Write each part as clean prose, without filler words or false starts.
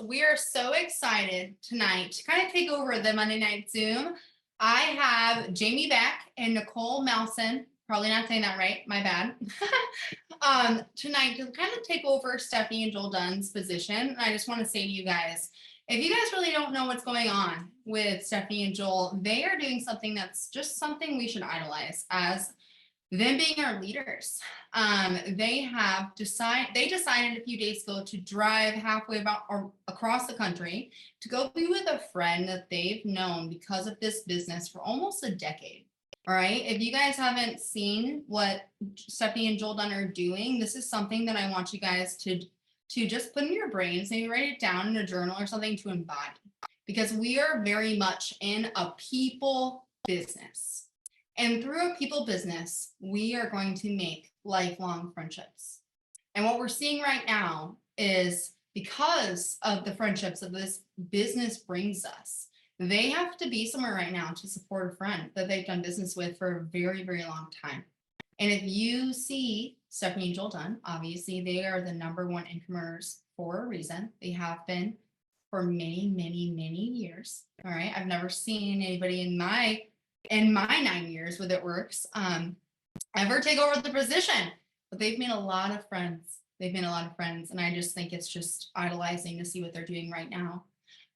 We are so excited tonight to kind of take over the Monday Night Zoom. I have Jamie Beck and Nicole Melson, probably not saying that right, my bad, tonight to kind of take over Stephanie and Joel Dunn's position. And I just want to say to you guys, if you guys really don't know what's going on with Stephanie and Joel, they are doing something that's just something we should idolize as them being our leaders. They decided a few days ago to drive halfway or across the country to go be with a friend that they've known because of this business for almost a decade. All right. If you guys haven't seen what Stephanie and Joel Dunn are doing, this is something that I want you guys to just put in your brains, maybe write it down in a journal or something to embody, because we are very much in a people business. And through a people business, we are going to make lifelong friendships. And what we're seeing right now is because of the friendships that this business brings us, they have to be somewhere right now to support a friend that they've done business with for a very, very long time. And if you see Stephanie and Joel Dunn, obviously they are the #1 income earners for a reason. They have been for many, many, many years. All right. I've never seen anybody in my 9 years with It Works ever take over the position, but they've made a lot of friends. And I just think it's just idolizing to see what they're doing right now.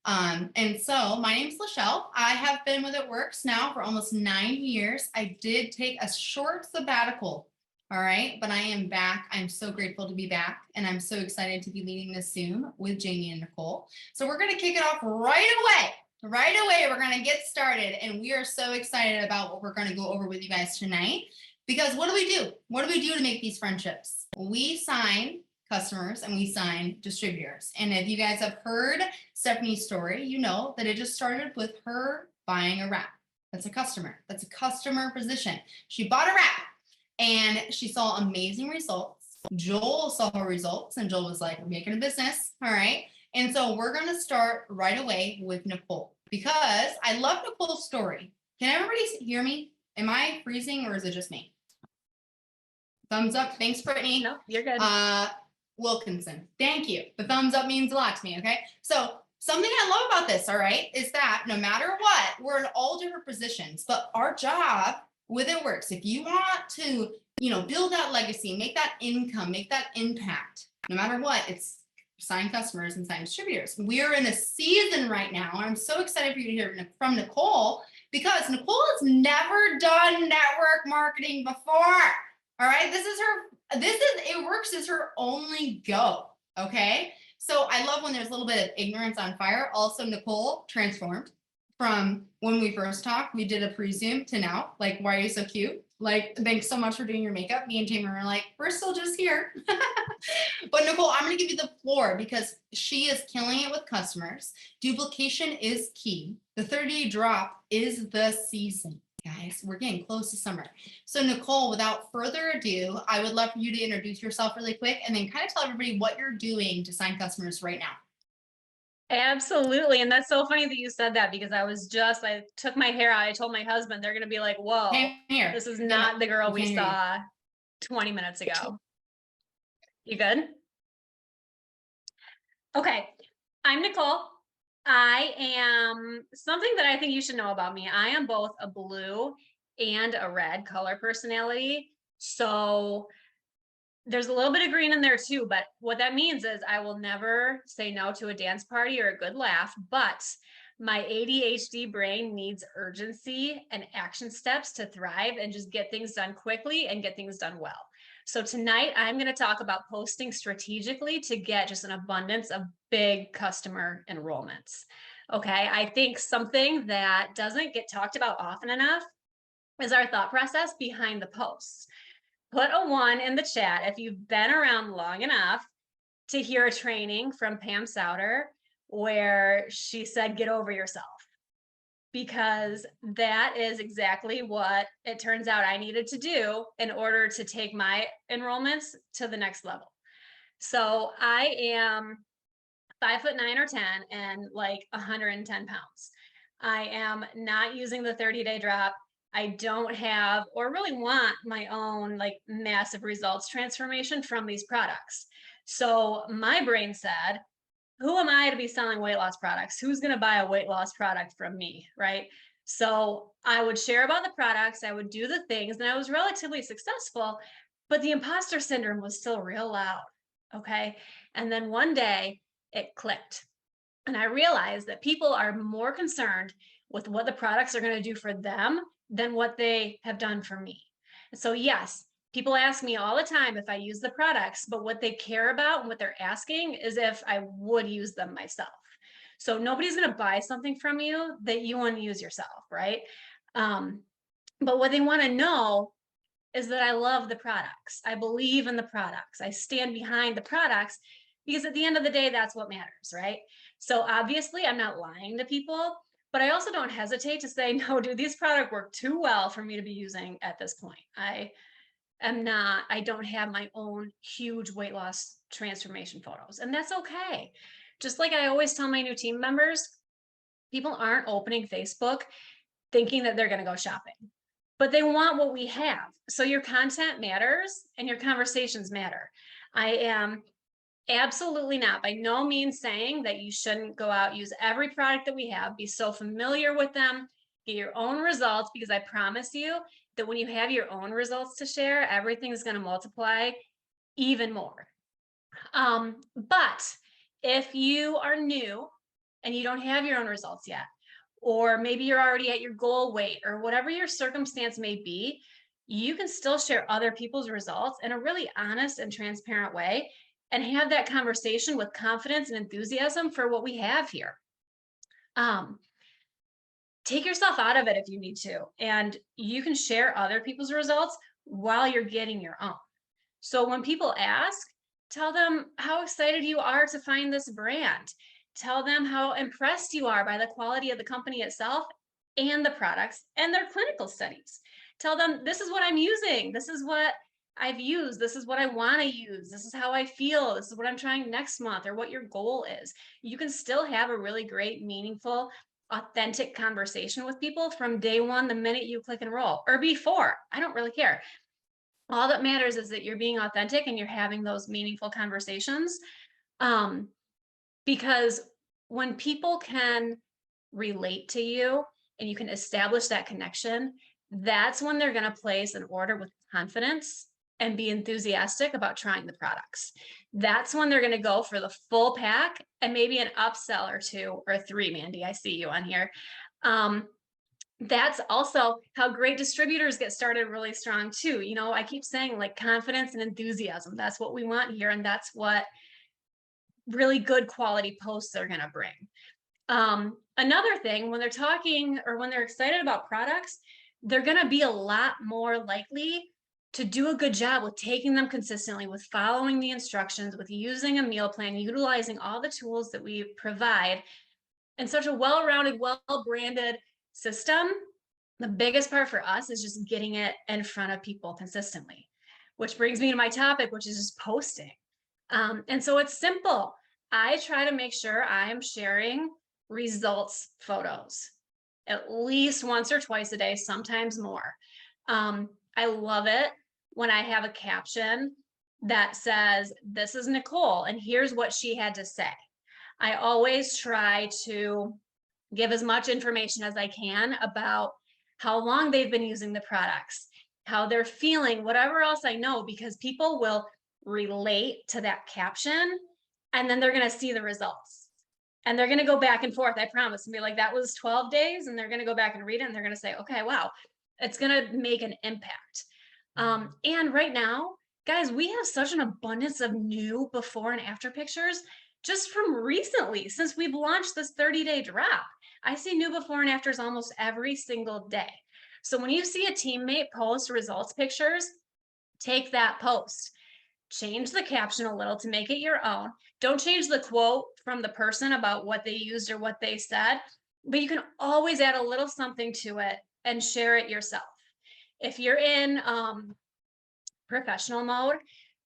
And so my name's Lachelle. I have been with It Works now for almost 9 years. I did take a short sabbatical. All right, but I am back. I'm so grateful to be back, and I'm so excited to be leading this Zoom with Jamie and Nicole. So we're going to kick it off right away. We're going to get started, and we are so excited about what we're going to go over with you guys tonight, because what do we do? What do we do to make these friendships? We sign customers and we sign distributors. And if you guys have heard Stephanie's story, you know that it just started with her buying a wrap. That's a customer. That's a customer position. She bought a wrap and she saw amazing results. Joel saw her results and Joel was like, we're making a business. All right. And so we're going to start right away with Nicole, because I love Nicole's story. Can everybody hear me? Am I freezing or is it just me? Thumbs up. Thanks, Brittany. No, you're good. Wilkinson. Thank you. The thumbs up means a lot to me. Okay. So something I love about this, all right, is that no matter what, we're in all different positions, but our job with It Works, if you want to, build that legacy, make that income, make that impact, no matter what, it's sign customers and sign distributors. We are in a season right now, and I'm so excited for you to hear from Nicole, because Nicole has never done network marketing before. All right, It Works is her only go. Okay, so I love when there's a little bit of ignorance on fire. Also, Nicole transformed from when we first talked. We did a pre-Zoom to now. Like, why are you so cute? Like, thanks so much for doing your makeup. Me and Jamie were like, we're still just here. But Nicole, I'm going to give you the floor, because she is killing it with customers. Duplication is key. The 30-day drop is the season. Guys, we're getting close to summer. So Nicole, without further ado, I would love for you to introduce yourself really quick and then kind of tell everybody what you're doing to sign customers right now. Absolutely. And that's so funny that you said that, because I took my hair out. I told my husband, they're going to be like, whoa, this is not the girl we saw 20 minutes ago. You good? Okay. I'm Nicole. I am something that I think you should know about me. I am both a blue and a red color personality. So there's a little bit of green in there too, but what that means is I will never say no to a dance party or a good laugh, but my ADHD brain needs urgency and action steps to thrive and just get things done quickly and get things done well. So tonight I'm going to talk about posting strategically to get just an abundance of big customer enrollments. Okay, I think something that doesn't get talked about often enough is our thought process behind the posts. Put a 1 in the chat if you've been around long enough to hear a training from Pam Souter where she said, get over yourself, because that is exactly what it turns out I needed to do in order to take my enrollments to the next level. So I am 5'9" or 10 and like 110 pounds. I am not using the 30-day drop. I don't have or really want my own like massive results transformation from these products. So my brain said, who am I to be selling weight loss products? Who's going to buy a weight loss product from me? Right. So I would share about the products, I would do the things, and I was relatively successful, but the imposter syndrome was still real loud. Okay. And then one day it clicked. And I realized that people are more concerned with what the products are going to do for them than what they have done for me. So, yes, people ask me all the time if I use the products, but what they care about and what they're asking is if I would use them myself. So, nobody's going to buy something from you that you want to use yourself, right? Um, but what they want to know is that I love the products. I believe in the products. I stand behind the products because at the end of the day, that's what matters, right? So obviously, I'm not lying to people, but I also don't hesitate to say, no, dude, these products work too well for me to be using at this point. I don't have my own huge weight loss transformation photos, and that's okay. Just like I always tell my new team members, people aren't opening Facebook thinking that they're going to go shopping, but they want what we have. So your content matters and your conversations matter. I am absolutely not by no means saying that you shouldn't go out, use every product that we have, be so familiar with them, get your own results, because I promise you that when you have your own results to share, everything is going to multiply even more. But if you are new and you don't have your own results yet, or maybe you're already at your goal weight, or whatever your circumstance may be, you can still share other people's results in a really honest and transparent way and have that conversation with confidence and enthusiasm for what we have here. Um, Take yourself out of it if you need to, and you can share other people's results while you're getting your own. So when people ask, tell them how excited you are to find this brand. Tell them how impressed you are by the quality of the company itself and the products and their clinical studies. Tell them this is what I'm using. This is what I've used. This is what I want to use. This is how I feel. This is what I'm trying next month, or what your goal is. You can still have a really great, meaningful, authentic conversation with people from day one, the minute you click enroll, or before. I don't really care. All that matters is that you're being authentic and you're having those meaningful conversations. Um, because when people can relate to you and you can establish that connection, that's when they're going to place an order with confidence and be enthusiastic about trying the products. That's when they're going to go for the full pack and maybe an upsell or two or three. Mandy, I see you on here. That's also how great distributors get started really strong too. You know, I keep saying like confidence and enthusiasm. That's what we want here. And that's what really good quality posts are going to bring. Another thing, when they're talking or when they're excited about products, they're going to be a lot more likely to do a good job with taking them consistently, with following the instructions, with using a meal plan, utilizing all the tools that we provide in such a well-rounded, well-branded system. The biggest part for us is just getting it in front of people consistently, which brings me to my topic, which is just posting. And so it's simple. I try to make sure I am sharing results photos at least once or twice a day, sometimes more. I love it when I have a caption that says, "This is Nicole, and here's what she had to say." I always try to give as much information as I can about how long they've been using the products, how they're feeling, whatever else I know, because people will relate to that caption and then they're going to see the results. And they're going to go back and forth, I promise, and be like, that was 12 days. And they're going to go back and read it and they're going to say, okay, wow, it's going to make an impact. And right now, guys, we have such an abundance of new before and after pictures just from recently, since we've launched this 30-day drop. I see new before and afters almost every single day. So when you see a teammate post results pictures, take that post, change the caption a little to make it your own. Don't change the quote from the person about what they used or what they said, but you can always add a little something to it and share it yourself. If you're in professional mode,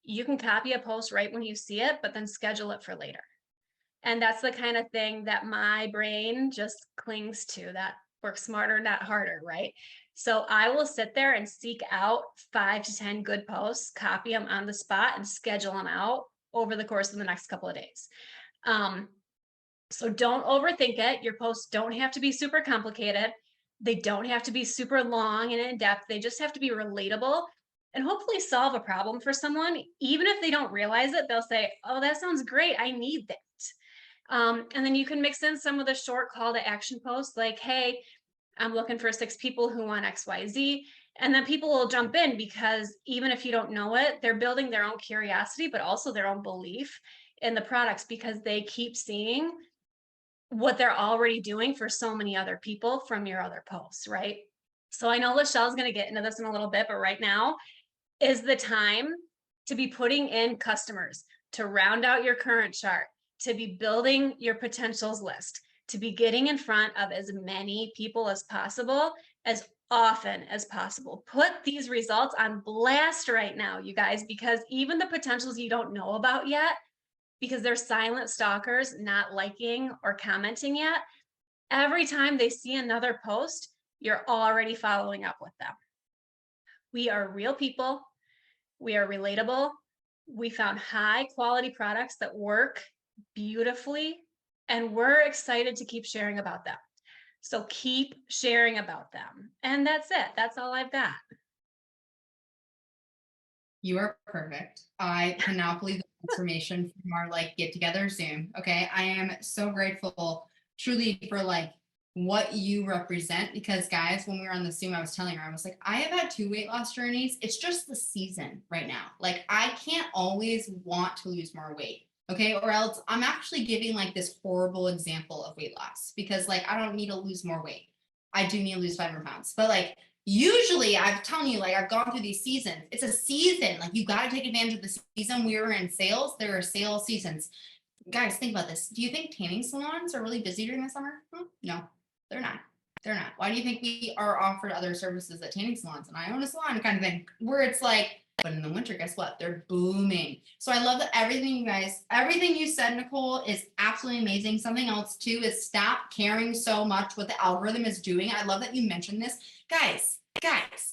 you can copy a post right when you see it, but then schedule it for later. And that's the kind of thing that my brain just clings to, that work smarter, not harder, right? So I will sit there and seek out 5 to 10 good posts, copy them on the spot, and schedule them out over the course of the next couple of days. So don't overthink it. Your posts don't have to be super complicated. They don't have to be super long and in depth. They just have to be relatable and hopefully solve a problem for someone. Even if they don't realize it, they'll say, "Oh, that sounds great. I need that." And then you can mix in some of the short call to action posts like, "Hey, I'm looking for 6 people who want XYZ." And then people will jump in because even if you don't know it, they're building their own curiosity, but also their own belief in the products because they keep seeing what they're already doing for so many other people from your other posts, right? So I know Lachelle's going to get into this in a little bit, but right now is the time to be putting in customers, to round out your current chart, to be building your potentials list, to be getting in front of as many people as possible, as often as possible. Put these results on blast right now, you guys, because even the potentials you don't know about yet, because they're silent stalkers not liking or commenting yet, every time they see another post, you're already following up with them. We are real people. We are relatable. We found high quality products that work beautifully, and we're excited to keep sharing about them. So keep sharing about them. And that's it. That's all I've got. You are perfect. I cannot believe the transformation from our like get together Zoom. Okay. I am so grateful truly for like what you represent because guys, when we were on the Zoom, I was telling her, I was like, I have had 2 weight loss journeys. It's just the season right now. Like I can't always want to lose more weight. Okay. Or else I'm actually giving like this horrible example of weight loss because like I don't need to lose more weight. I do need to lose 500 pounds. But like usually I'm telling you, like I've gone through these seasons. It's a season. Like you got to take advantage of the season. We were in sales. There are sales seasons. Guys, think about this. Do you think tanning salons are really busy during the summer? No, they're not. They're not. Why do you think we are offered other services at tanning salons? And I own a salon kind of thing where it's like, but in the winter, guess what? They're booming. So I love that everything you guys, everything you said, Nicole, is absolutely amazing. Something else too is stop caring so much what the algorithm is doing. I love that you mentioned this. Guys,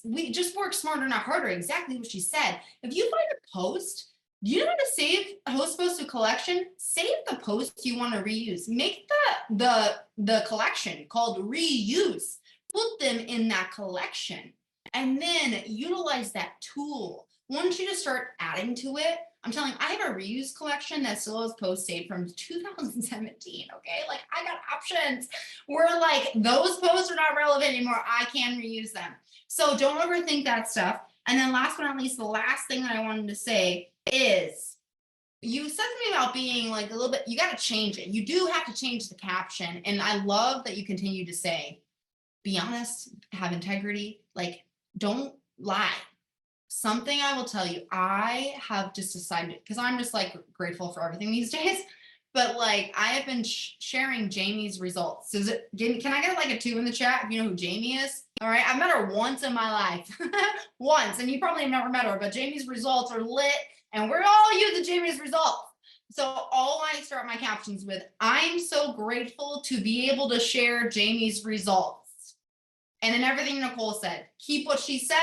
we just work smarter, not harder. Exactly what she said. If you find a post, you know how to save a host post to collection? Save the posts you want to reuse. Make the collection called reuse. Put them in that collection. And then utilize that tool. Once you just start adding to it, I'm telling you, I have a reuse collection that still has posts saved from 2017. Okay. Like I got options where like those posts are not relevant anymore. I can reuse them. So don't overthink that stuff. And then last but not least, the last thing that I wanted to say is you said to me about being like a little bit, you got to change it. You do have to change the caption. And I love that you continue to say, be honest, have integrity, like don't lie. Something I will tell you, I have just decided because I'm just like grateful for everything these days. But like I have been sharing Jamie's results. Is it? Can I get like a 2 in the chat if you know who Jamie is? All right, I've met her once in my life, once, and you probably have never met her. But Jamie's results are lit, and we're all using Jamie's results. So all I start my captions with, I'm so grateful to be able to share Jamie's results. And then everything Nicole said, keep what she says,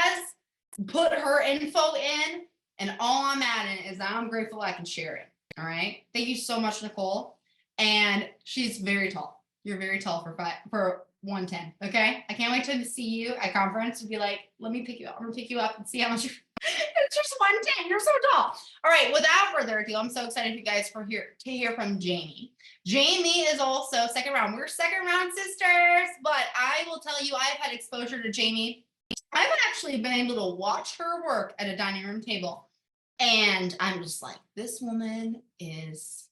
put her info in, and all I'm adding is that I'm grateful I can share it. All right. Thank you so much, Nicole. And she's very tall. You're very tall for 110. Okay. I can't wait to see you at conference and be like, let me pick you up. I'm gonna pick you up and see how much it's just 110. You're so tall. All right. Without further ado, I'm so excited for you guys to hear from Jamie. Jamie is also second round. We're second round sisters, but I will tell you, I've had exposure to Jamie. I've actually been able to watch her work at a dining room table. And I'm just like, this woman is,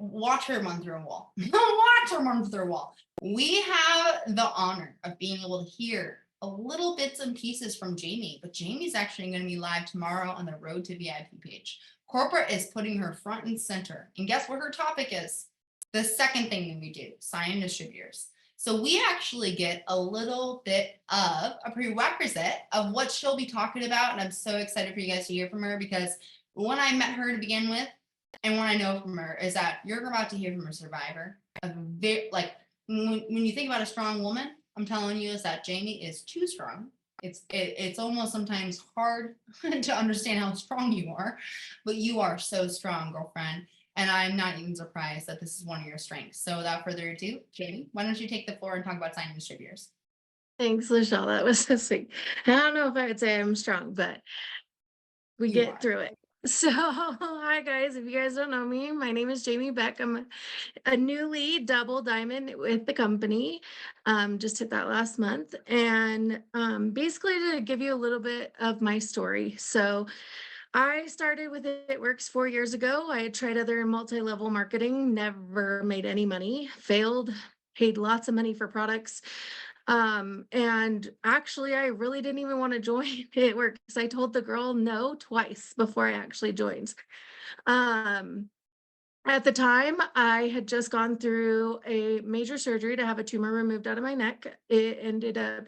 watch her run through a wall. Watch her run through a wall. We have the honor of being able to hear a little bits and pieces from Jamie, but Jamie's actually going to be live tomorrow on the Road to VIP page. Corporate is putting her front and center. And guess what her topic is? The second thing that we do, sign distributors. So we actually get a little bit of a prerequisite of what she'll be talking about. And I'm so excited for you guys to hear from her because when I met her to begin with, and what I know from her is that you're about to hear from a survivor. Like when you think about a strong woman, I'm telling you is that Jamie is too strong. It's almost sometimes hard to understand how strong you are, but you are so strong, girlfriend. And I'm not even surprised that this is one of your strengths. So without further ado, Jamie, why don't you take the floor and talk about signing distributors? Thanks, Lachelle. That was so sweet. I don't know if I would say I'm strong, but we You get are. through it. So, hi guys. If you guys don't know me, my name is Jamie Beck. I'm a newly double diamond with the company. Just hit that last month. And basically, to give you a little bit of my story. So, I started with It Works 4 years ago. I had tried other multi-level marketing, never made any money, failed, paid lots of money for products. And actually, I really didn't even want to join It Works. I told the girl no twice before I actually joined. Um, at the time, I had just gone through a major surgery to have a tumor removed out of my neck. It ended up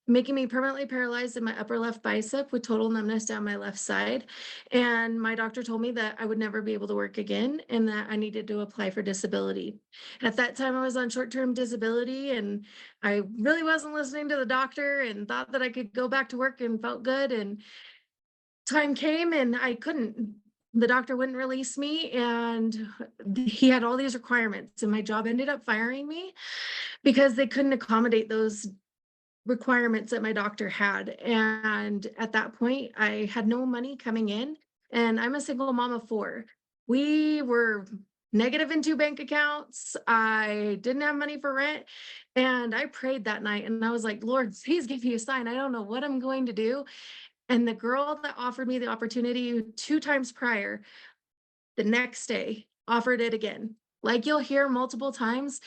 making me permanently paralyzed in my upper left bicep with total numbness down my left side. And my doctor told me that I would never be able to work again and that I needed to apply for disability. At that time, I was on short term disability and I really wasn't listening to the doctor and thought that I could go back to work and felt good. And time came and I couldn't. The doctor wouldn't release me, and he had all these requirements, and my job ended up firing me because they couldn't accommodate those requirements that my doctor had. And at that point, I had no money coming in, and I'm a single mom of four. We were negative in two bank accounts. I didn't have money for rent. And I prayed that night and I was like, Lord, please give me a sign. I don't know what I'm going to do. And the girl that offered me the opportunity 2 times prior, the next day, offered it again. Like you'll hear multiple times,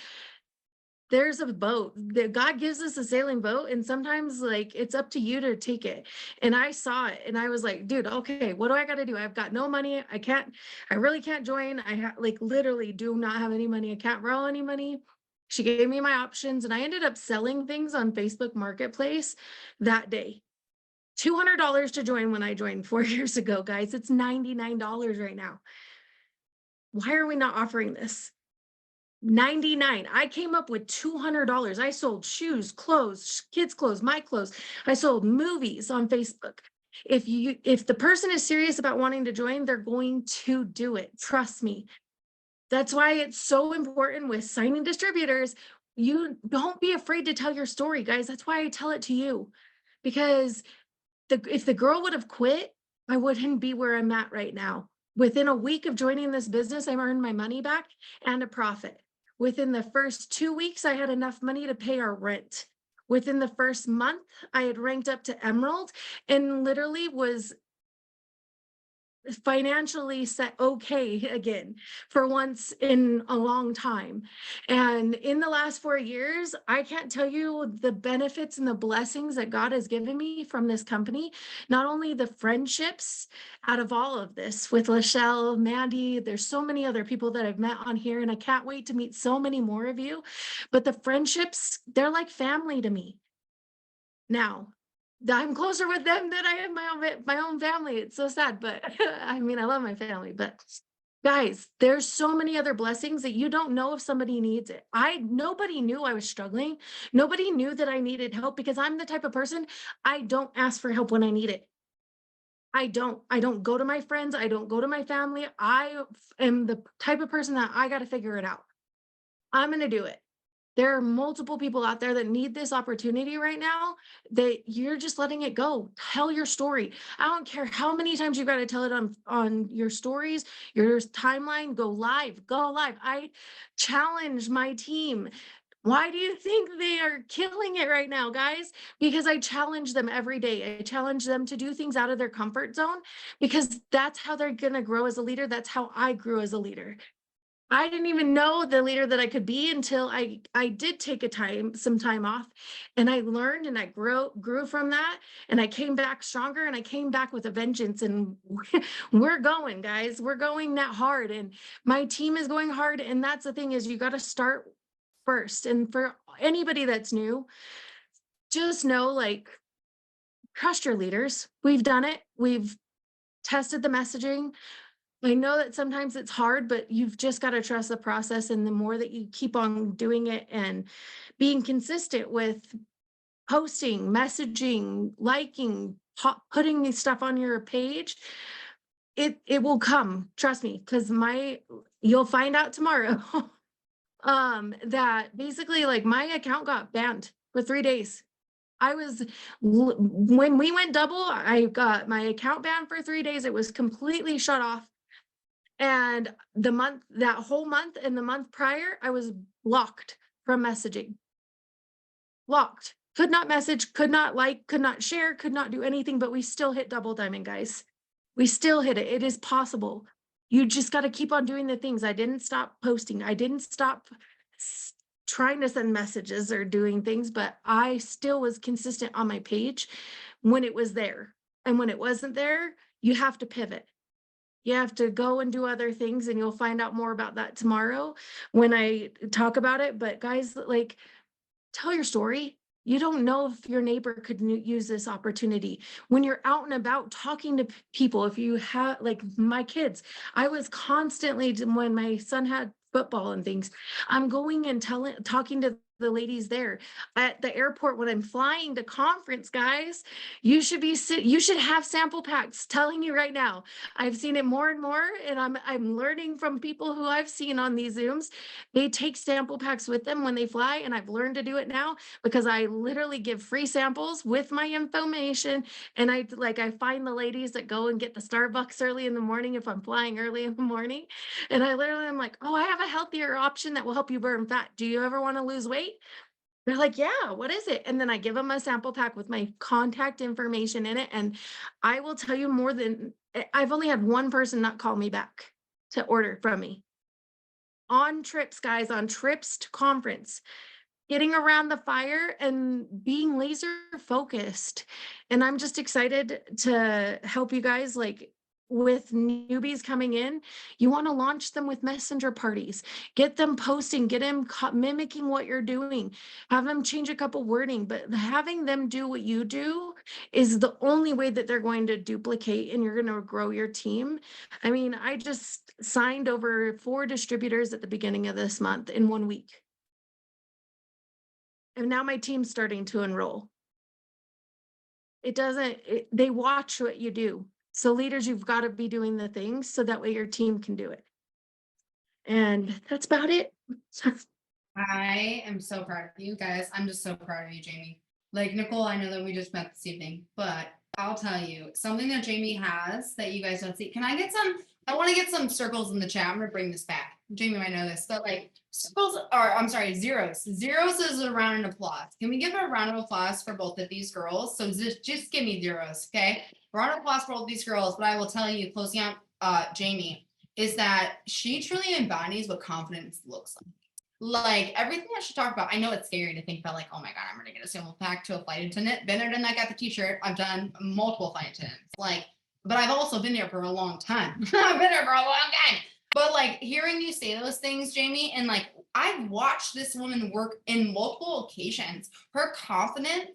there's a boat that God gives us a sailing boat, and sometimes like it's up to you to take it. And I saw it and I was like, dude, okay, what do I got to do? I've got no money. I really can't join. Like literally do not have any money. I can't borrow any money. She gave me my options and I ended up selling things on Facebook Marketplace that day. $200 to join when I joined 4 years ago, guys. It's $99 right now. Why are we not offering this? 99. I came up with $200. I sold shoes, clothes, kids' clothes, my clothes. I sold movies on Facebook. If the person is serious about wanting to join, they're going to do it. Trust me. That's why it's so important with signing distributors. You don't be afraid to tell your story, guys. That's why I tell it to you. Because if the girl would have quit, I wouldn't be where I'm at right now. Within a week of joining this business, I earned my money back and a profit. Within the first 2 weeks, I had enough money to pay our rent. Within the first month, I had ranked up to Emerald and literally was financially set okay again for once in a long time. And in the last 4 years, I can't tell you the benefits and the blessings that God has given me from this company. Not only the friendships out of all of this with Lachelle, Mandy, there's so many other people that I've met on here, and I can't wait to meet so many more of you. But the friendships, they're like family to me now. I'm closer with them than I am my own family. It's so sad, but I mean, I love my family, but guys, there's so many other blessings that you don't know if somebody needs it. Nobody knew I was struggling. Nobody knew that I needed help because I'm the type of person, I don't ask for help when I need it. I don't go to my friends. I don't go to my family. Am the type of person that I got to figure it out. I'm going to do it. There are multiple people out there that need this opportunity right now that you're just letting it go. Tell your story. I don't care how many times you got to tell it on your stories, your timeline, go live, go live. I challenge my team. Why do you think they are killing it right now, guys? Because I challenge them every day. I challenge them to do things out of their comfort zone because that's how they're going to grow as a leader. That's how I grew as a leader. I didn't even know the leader that I could be until I did take some time off, and I learned and I grew from that, and I came back stronger and I came back with a vengeance, and we're going, guys. We're going that hard, and my team is going hard. And that's the thing, is you got to start first. And for anybody that's new, just know, like, trust your leaders. We've done it. We've tested the messaging. I know that sometimes it's hard, but you've just got to trust the process. And the more that you keep on doing it and being consistent with posting, messaging, liking, putting these stuff on your page, it will come. Trust me, because You'll find out tomorrow. That basically like my account got banned for 3 days. When we went double, I got my account banned for 3 days. It was completely shut off. And that whole month and the month prior, I was blocked from messaging. Blocked. Could not message, could not like, could not share, could not do anything, but we still hit double diamond, guys. We still hit it. It is possible. You just got to keep on doing the things. I didn't stop posting. I didn't stop trying to send messages or doing things, but I still was consistent on my page when it was there. And when it wasn't there, you have to pivot. You have to go and do other things, and you'll find out more about that tomorrow when I talk about it. But guys, like, tell your story. You don't know if your neighbor could use this opportunity. When you're out and about talking to people, if you have, like my kids, I was constantly, when my son had football and things, I'm going and talking to the ladies there at the airport when I'm flying to conference, guys. You should have sample packs. Telling you right now, I've seen it more and more, and I'm learning from people who I've seen on these Zooms. They take sample packs with them when they fly, and I've learned to do it now because I literally give free samples with my information. And I find the ladies that go and get the Starbucks early in the morning if I'm flying early in the morning. And I literally am like, oh, I have a healthier option that will help you burn fat. Do you ever want to lose weight? They're like, yeah, what is it? And then I give them a sample pack with my contact information in it. And I will tell you I've only had one person not call me back to order from me. On trips, guys, on trips to conference, getting around the fire and being laser focused. And I'm just excited to help you guys, like with newbies coming in. You want to launch them with messenger parties, get them posting, get them mimicking what you're doing, have them change a couple wording, but having them do what you do is the only way that they're going to duplicate and you're going to grow your team. I mean, I just signed over 4 distributors at the beginning of this month in 1 week. And now my team's starting to enroll. They watch what you do. So leaders, you've got to be doing the things so that way your team can do it. And that's about it. I am so proud of you guys. I'm just so proud of you, Jamie. Like Nicole, I know that we just met this evening, but I'll tell you something that Jamie has that you guys don't see. I want to get some circles in the chat. I'm gonna bring this back. Jamie might know this, but like zeros. Zeros is a round of applause. Can we give a round of applause for both of these girls? So just give me zeros, okay? Round of applause for both these girls. But I will tell you, closing out Jamie, is that she truly embodies what confidence looks like. Like everything that she talked about, I know it's scary to think about, like, oh my God, I'm gonna get a sample pack to a flight attendant. Been there, done that, got the t-shirt. I've done multiple flight attendants. But I've also been there for a long time. I've been there for a long time. But like hearing you say those things, Jamie, and like I've watched this woman work in multiple occasions. Her confidence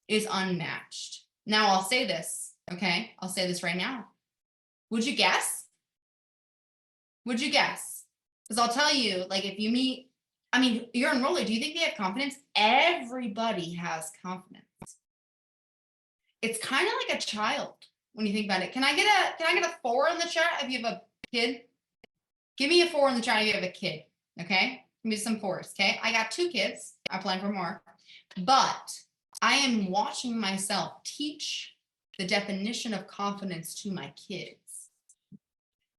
is unmatched. Now I'll say this, okay? I'll say this right now. Would you guess? Would you guess? Because I'll tell you, like if you meet, you're enrolling. Do you think they have confidence? Everybody has confidence. It's kind of like a child when you think about it. Can I get a 4 in the chat if you have a kid? Give me a 4 in the chat if you have a kid. Okay? Give me some 4s. Okay? I got 2 kids. I plan for more. But I am watching myself teach the definition of confidence to my kids.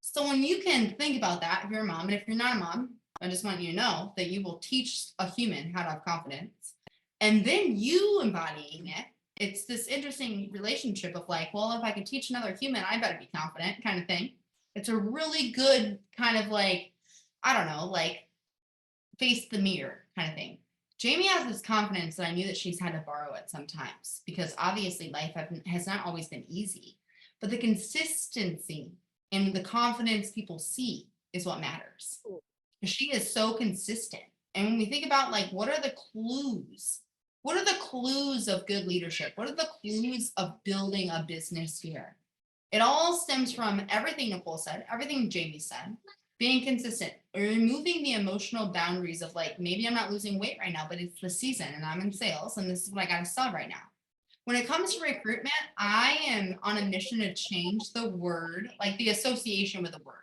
So when you can think about that, if you're a mom, and if you're not a mom, I just want you to know that you will teach a human how to have confidence. And then you embodying it. It's this interesting relationship of like, well, if I can teach another human, I better be confident kind of thing. It's a really good kind of like, I don't know, like face the mirror kind of thing. Jamie has this confidence that I knew that she's had to borrow it sometimes because obviously life has not always been easy, but the consistency and the confidence people see is what matters. She is so consistent. And when we think about like, what are the clues? What are the clues of good leadership? What are the clues of building a business here? It all stems from everything Nicole said, everything Jamie said, being consistent, removing the emotional boundaries of like, maybe I'm not losing weight right now, but it's the season and I'm in sales and this is what I got to sell right now. When it comes to recruitment, I am on a mission to change the word, like the association with the word.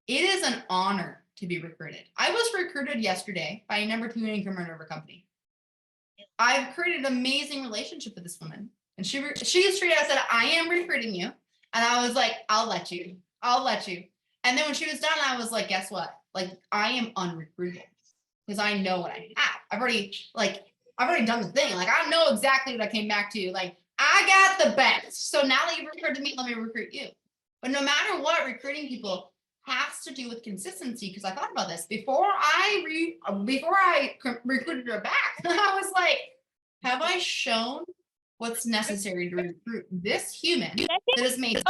It is an honor to be recruited. I was recruited yesterday by a number 2 income earner company. I've created an amazing relationship with this woman. And she straight out said, I am recruiting you. And I was like, I'll let you. And then when she was done, I was like, guess what? Like, I am unrecruitable because I know what I have. I've already done the thing. Like, I know exactly what I came back to. Like, I got the best. So now that you've recruited me, let me recruit you. But no matter what, recruiting people has to do with consistency. Because I thought about this before I recruited her back. I was like, have I shown what's necessary to recruit this human that has made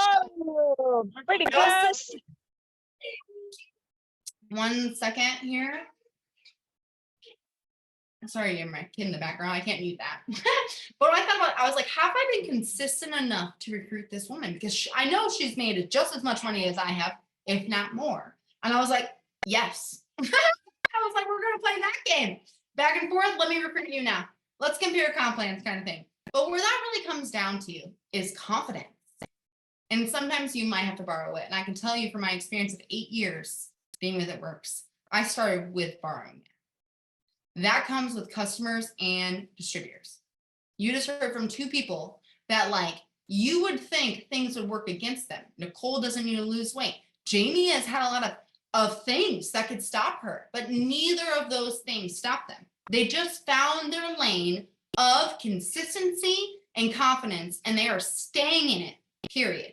Pretty close. 1 second here. Sorry, you're my kid in the background. I can't mute that. But I thought about, I was like, have I been consistent enough to recruit this woman? Because I know she's made just as much money as I have, if not more. And I was like, yes. I was like, we're going to play that game. Back and forth. Let me recruit you now. Let's compare comp plans kind of thing. But where that really comes down to is confidence. And sometimes you might have to borrow it. And I can tell you from my experience of 8 years being with It Works, I started with borrowing it. That comes with customers and distributors. You just heard from 2 people that like you would think things would work against them. Nicole doesn't need to lose weight. Jamie has had a lot of things that could stop her, but neither of those things stopped them. They just found their lane of consistency and confidence, and they are staying in it, period.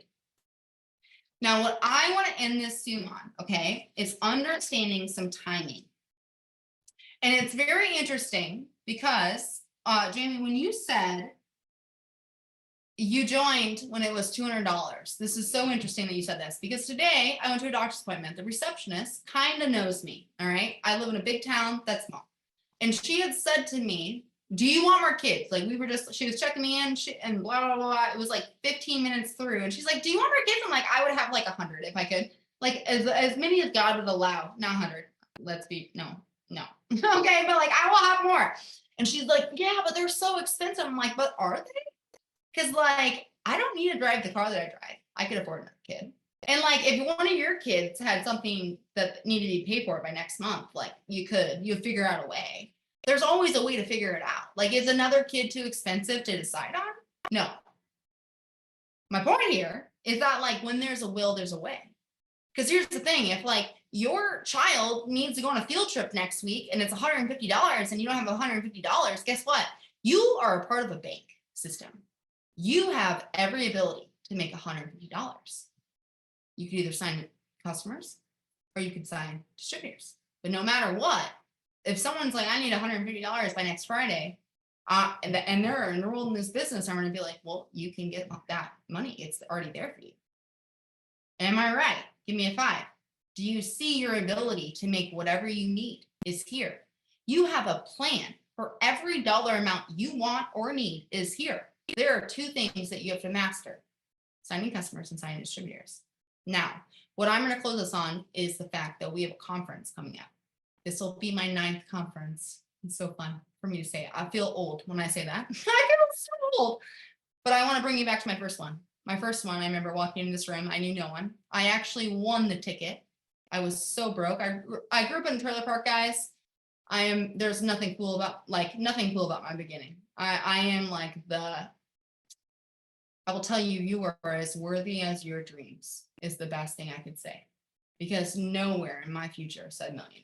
Now, what I want to end this Zoom on, okay, is understanding some timing. And it's very interesting because, Jamie, when you said you joined when it was $200, this is so interesting that you said this because today I went to a doctor's appointment. The receptionist kind of knows me, all right? I live in a big town that's small. And she had said to me, do you want more kids? Like she was checking me in and blah, blah, blah. It was like 15 minutes through. And she's like, do you want more kids? I'm like, I would have like 100 if I could. Like as many as God would allow, not 100. No. Okay, but like I will have more. And she's like, yeah, but they're so expensive. I'm like, but are they? Because like I don't need to drive the car that I drive. I could afford another kid. And like if one of your kids had something that needed to be paid for by next month, like you'd figure out a way. There's always a way to figure it out. Like, is another kid too expensive to decide on? No. My point here is that like when there's a will, there's a way. Because here's the thing, if like your child needs to go on a field trip next week and it's $150 and you don't have $150, guess what? You are a part of a bank system. You have every ability to make $150. You could either sign customers or you could sign distributors. But no matter what, if someone's like, I need $150 by next Friday, and they're enrolled in this business, I'm going to be like, well, you can get that money. It's already there for you. Am I right? Give me a 5. Do you see your ability to make whatever you need is here? You have a plan for every dollar amount you want or need is here. There are 2 things that you have to master: signing customers and signing distributors. Now, what I'm going to close this on is the fact that we have a conference coming up. This will be my 9th conference. It's so fun for me to say. I feel old when I say that. I feel so old. But I want to bring you back to my first one. My first one, I remember walking in this room. I knew no one. I actually won the ticket. I was so broke. I grew up in a trailer park, guys. There's nothing cool about my beginning. I am like I will tell you, you are as worthy as your dreams is the best thing I could say. Because nowhere in my future said millionaire.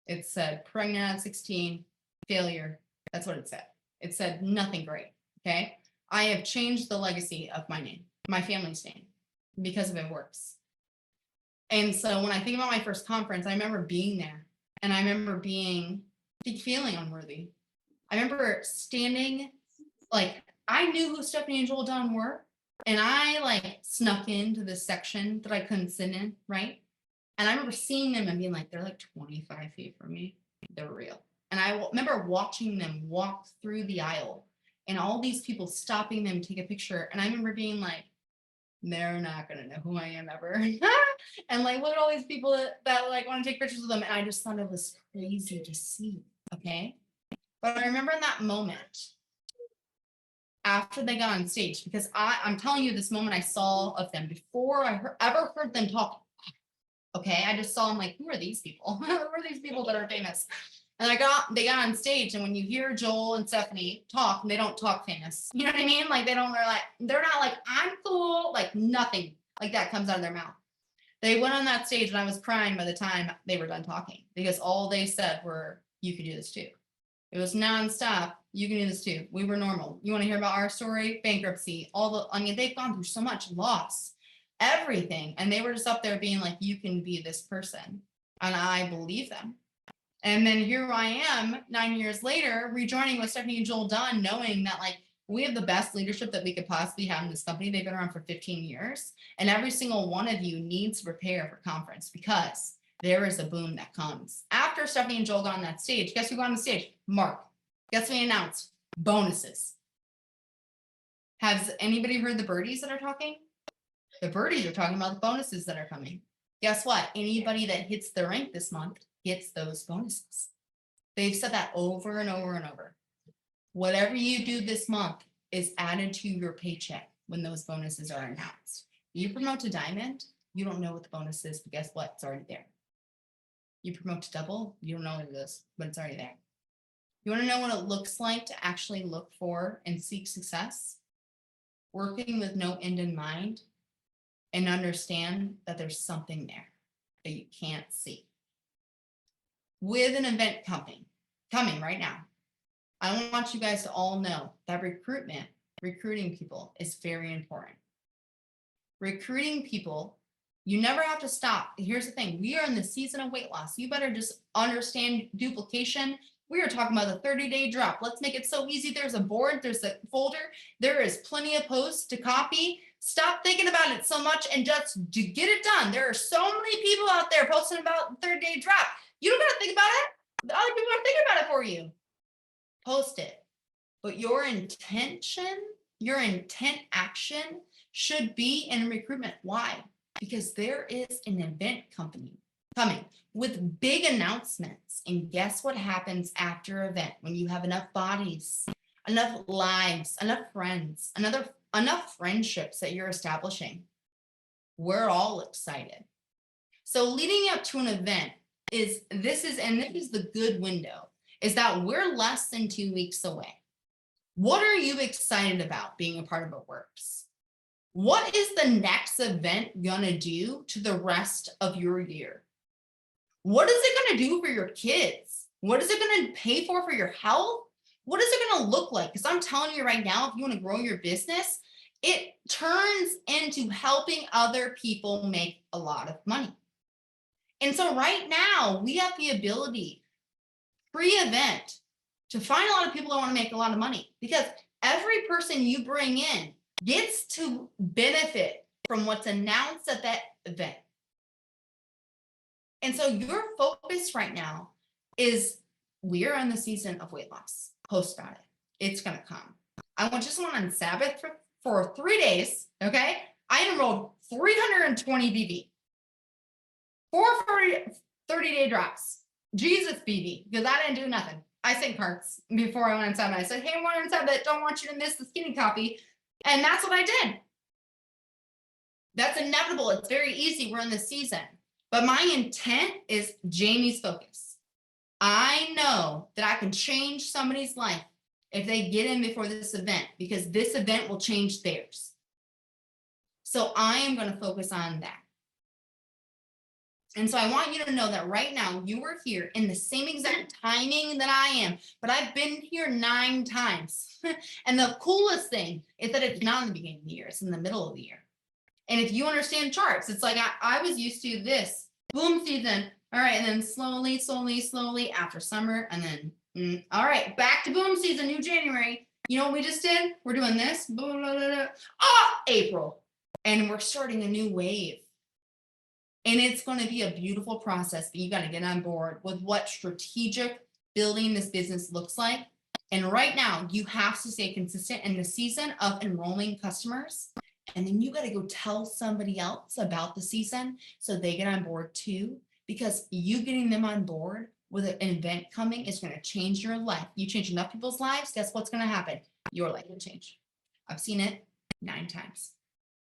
It said pregnant at 16, failure. That's what it said. It said nothing great. Okay. I have changed the legacy of my name, my family's name, because of It Works. And so when I think about my first conference, I remember being there and I remember feeling unworthy. I remember standing, like I knew who Stephanie and Joel Dunn were. And I like snuck into this section that I couldn't sit in, right? And I remember seeing them and being like, they're like 25 feet from me. They're real. And I remember watching them walk through the aisle and all these people stopping them to take a picture. And I remember being like, they're not going to know who I am ever. And like, look at all these people that like want to take pictures with them. And I just thought it was crazy to see. Okay. But I remember in that moment, after they got on stage, because I'm telling you, this moment I saw of them before I ever heard them talk. Okay. I just saw them like, who are these people? Who are these people that are famous? And they got on stage, and when you hear Joel and Stephanie talk, they don't talk famous. You know what I mean? Like they're not like, I'm cool, like nothing like that comes out of their mouth. They went on that stage and I was crying by the time they were done talking, because all they said were, you could do this too. It was nonstop. You can do this too. We were normal. You want to hear about our story? Bankruptcy, they've gone through so much loss, everything. And they were just up there being like, you can be this person. And I believe them. And then here I am 9 years later, rejoining with Stephanie and Joel Dunn, knowing that like we have the best leadership that we could possibly have in this company. They've been around for 15 years. And every single one of you needs to prepare for conference, because there is a boom that comes. After Stephanie and Joel got on that stage, guess who got on the stage? Mark. Guess we announced bonuses. Has anybody heard the birdies that are talking? The birdies are talking about the bonuses that are coming. Guess what? Anybody that hits the rank this month gets those bonuses. They've said that over and over and over. Whatever you do this month is added to your paycheck when those bonuses are announced. You promote to diamond, you don't know what the bonus is, but guess what? It's already there. You promote to double, you don't know what it is, but it's already there. You want to know what it looks like to actually look for and seek success? Working with no end in mind, and understand that there's something there that you can't see. With an event coming right now, I want you guys to all know that recruiting people is very important. Recruiting people, you never have to stop. Here's the thing. We are in the season of weight loss. You better just understand duplication. We are talking about the 30-day drop. Let's make it so easy. There's a board, there's a folder. There is plenty of posts to copy. Stop thinking about it so much and just get it done. There are so many people out there posting about 30-day drop. You don't got to think about it. The other people are thinking about it for you. Post it. But your intent action should be in recruitment. Why? Because there is an event company coming with big announcements. And guess what happens after event? When you have enough bodies, enough lives, enough friends, enough friendships that you're establishing, we're all excited. So leading up to an event this is the good window, is that we're less than 2 weeks away. What are you excited about being a part of what works? What is the next event gonna do to the rest of your year? What is it gonna do for your kids? What is it gonna pay for your health? What is it gonna look like? Because I'm telling you right now, if you wanna grow your business, it turns into helping other people make a lot of money. And so right now, we have the ability, pre-event, to find a lot of people that want to make a lot of money, because every person you bring in gets to benefit from what's announced at that event. And so your focus right now is, we are in the season of weight loss. Post about it. It's going to come. I just went on Sabbath for 3 days. Okay. I enrolled 320 BB. 4 30-day drops. Jesus, BB, because I didn't do nothing. I sent cards before I went on Sabbath. I said, hey, I went on Sabbath. Don't want you to miss the skinny copy. And that's what I did. That's inevitable. It's very easy. We're in the season. But my intent is Jamie's focus. I know that I can change somebody's life if they get in before this event, because this event will change theirs. So I am going to focus on that. And so I want you to know that right now you are here in the same exact timing that I am, but I've been here 9 times. And the coolest thing is that it's not in the beginning of the year, it's in the middle of the year. And if you understand charts, it's like I was used to this boom season. All right. And then slowly after summer. And then, all right, back to boom season, new January. You know what we just did? We're doing this. Blah, blah, blah, blah. April. And we're starting a new wave. And it's going to be a beautiful process, but you got to get on board with what strategic building this business looks like. And right now, you have to stay consistent in the season of enrolling customers. And then you got to go tell somebody else about the season so they get on board too, because you getting them on board with an event coming is going to change your life. You change enough people's lives, guess what's going to happen? Your life will change. I've seen it 9 times.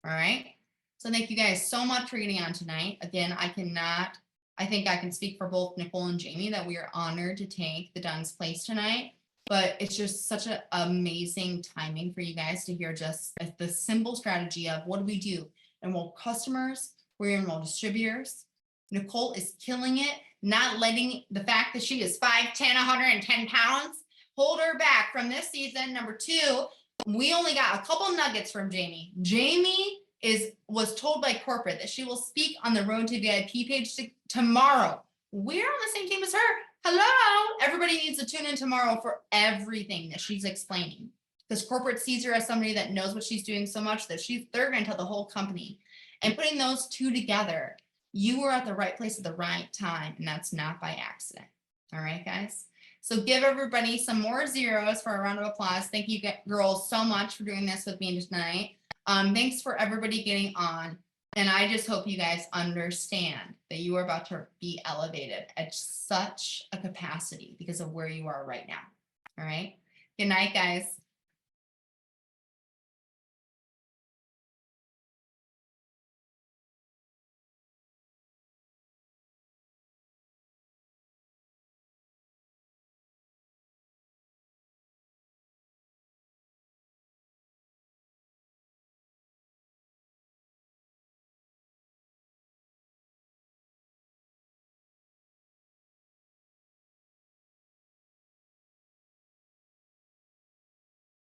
All right. So thank you guys so much for getting on tonight. Again, I think I can speak for both Nicole and Jamie that we are honored to take the Dunn's place tonight. But it's just such an amazing timing for you guys to hear just the simple strategy of what do we do? Enroll customers, we enroll distributors. Nicole is killing it, not letting the fact that she is 5'10", 110 pounds hold her back from this season. Number two, we only got a couple nuggets from Jamie. Jamie was told by corporate that she will speak on the Road to VIP page tomorrow. We're on the same team as her. Hello, everybody needs to tune in tomorrow for everything that she's explaining, because corporate sees her as somebody that knows what she's doing so much that they're going to tell the whole company. And putting those two together, you were at the right place at the right time, and that's not by accident. All right, guys. So give everybody some more zeros for a round of applause. Thank you girls so much for doing this with me tonight. Thanks for everybody getting on. And I just hope you guys understand that you are about to be elevated at such a capacity because of where you are right now. All right. Good night, guys.